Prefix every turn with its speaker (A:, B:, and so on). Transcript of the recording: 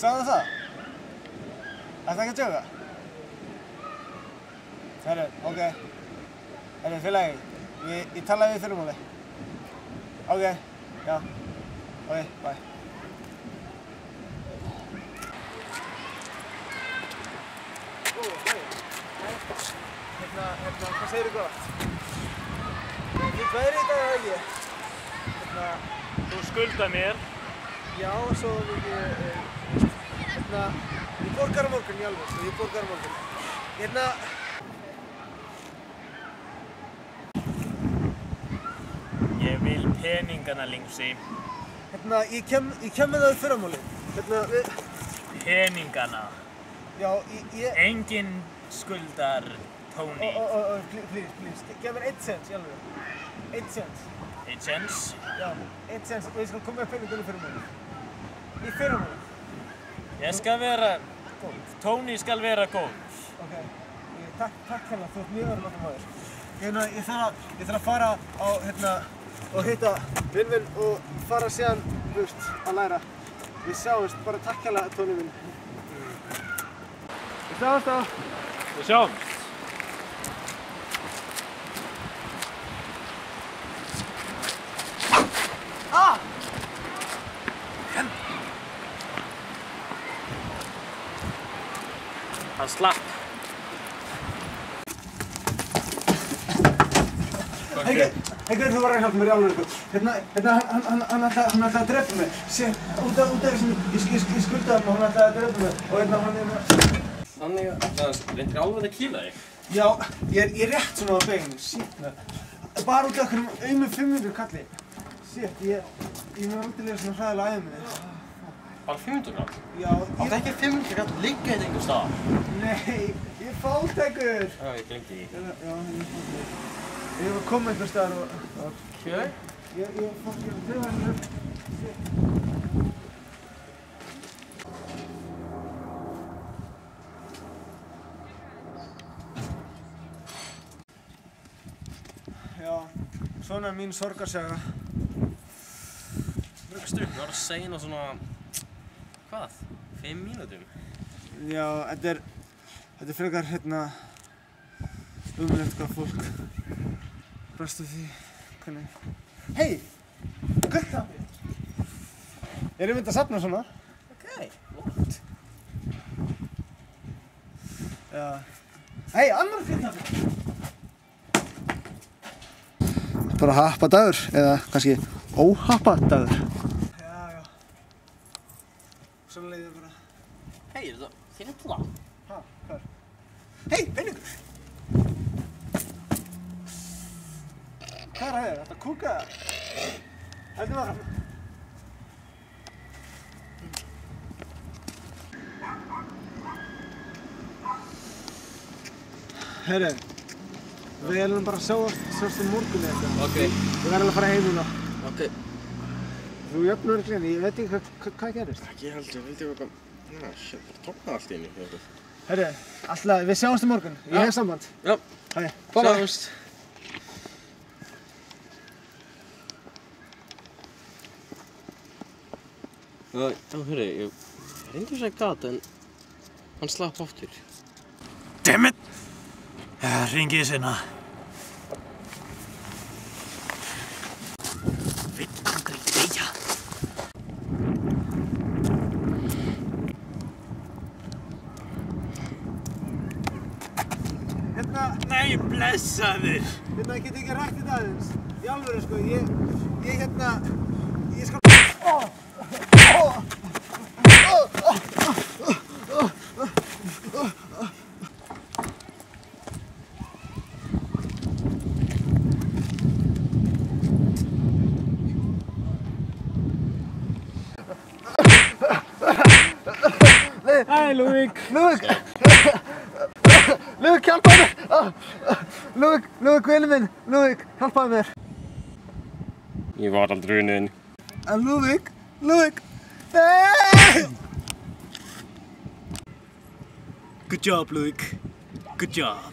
A: Sagði það? Ætti ekki að djóka? Herru, ok. Herru, félagi, ég talaði við fyrramáli. Ok, já. Ok, bye. Hvað segirðu gott? Fínt veðri í dag eða ekki?
B: Þú skuldar mér.
A: Já, svo ég borgar á morgun í alveg, ég borgar á morgun.
B: Ég vil peningana, Lingsi.
A: Ég kem með það í fyrramáli.
B: Peningana.
A: Já,
B: Enginn skuldar Tony.
A: Please. Gef mér 1 cent í alveg. 1 cent.
B: 1 cent?
A: Já, 1 cent og ég skal koma með peningana í fyrramáli. Í fyrramáli.
B: Ég skal vera góð. Tony skal vera góð.
A: Ok, takk hérna, þú ert mjög verðmætur maður. Ég þarf að fara á, og hitta vinn minn og fara síðan, að læra. Við sjáumst, bara takk hérna, Tony minn. Við sjáumst þá.
B: Við sjáumst. Hann slapp.
A: Hei, þú var að hjálpa mér í alveg eitthvað. Hann ætlaði að drepa mig. Út af þessum, ég skuldaði hann og hann ætlaði að drepa mig. Og hann
C: Þannig að það reyndir alveg að kýla þig?
A: Já, ég er rétt svona á beginu. Shit, bara út af einhverjum auðum 500 kalli. Shit, ég með útilega svona hræðilega æðum minni.
C: Bara 500 kall?
A: Já,
C: Áttu ekki 500 kall liggja þetta einhvers staðar?
A: Nei, ég er fátækur.
C: Já, ég glemdi því.
A: Já, ég er fátækur. Ég var að koma einhvers staðar og...
C: Ok.
A: Ég er fátækur að drifa henni upp. Já, svona er mín sorgarsaga.
C: Röggstu, þú var að segja ná svona... Hvað? 5 mínútum?
A: Já, þetta er frekar umrætt hvað fólk brast af því, hvernig... Hei! Gulltappi! Erum við að safna svona?
C: Ok, what?
A: Já. Hei, annar gulltappi! Bara happadagur, eða kannski óhappadagur. Já. Svona leiðir bara...
C: Hei, er þetta þyrla?
A: Ha, hvað? Hei, peningur! Hvað er það? Þetta kúka? Heldur maður? Herri, við erum bara að sjást morgun eða eitthvað.
C: Ok.
A: Við verðum að fara heim núna.
C: Ok.
A: Þú jöfnur ekki henni, ég veit ekki hvað gerist.
C: Ekki heldur, ég veit ekki hvað... Shit, bara tóknaði allt í henni.
A: Herri, alltaf, við sjáumst morgun. Ég hef samband.
C: Já.
A: Hæ.
C: Sjáumst. Já, hörru, ég reyndi að segja gat, en hann slapp aftur.
B: Dammit! Hringið sinna. Vill aldrei deyja. Nei, blessaður!
A: Ég get ekki rætt þetta aðeins. Í alvöru, sko, ég skal...
B: Hei, Lúðvík!
A: Lúðvík, hjálpaðu mér! Lúðvík, vinur minn! Lúðvík, hjálpaðu mér!
C: Ég var aldrei unnið.
A: Lúðvík!
B: Good job, Lúðvík. Good job.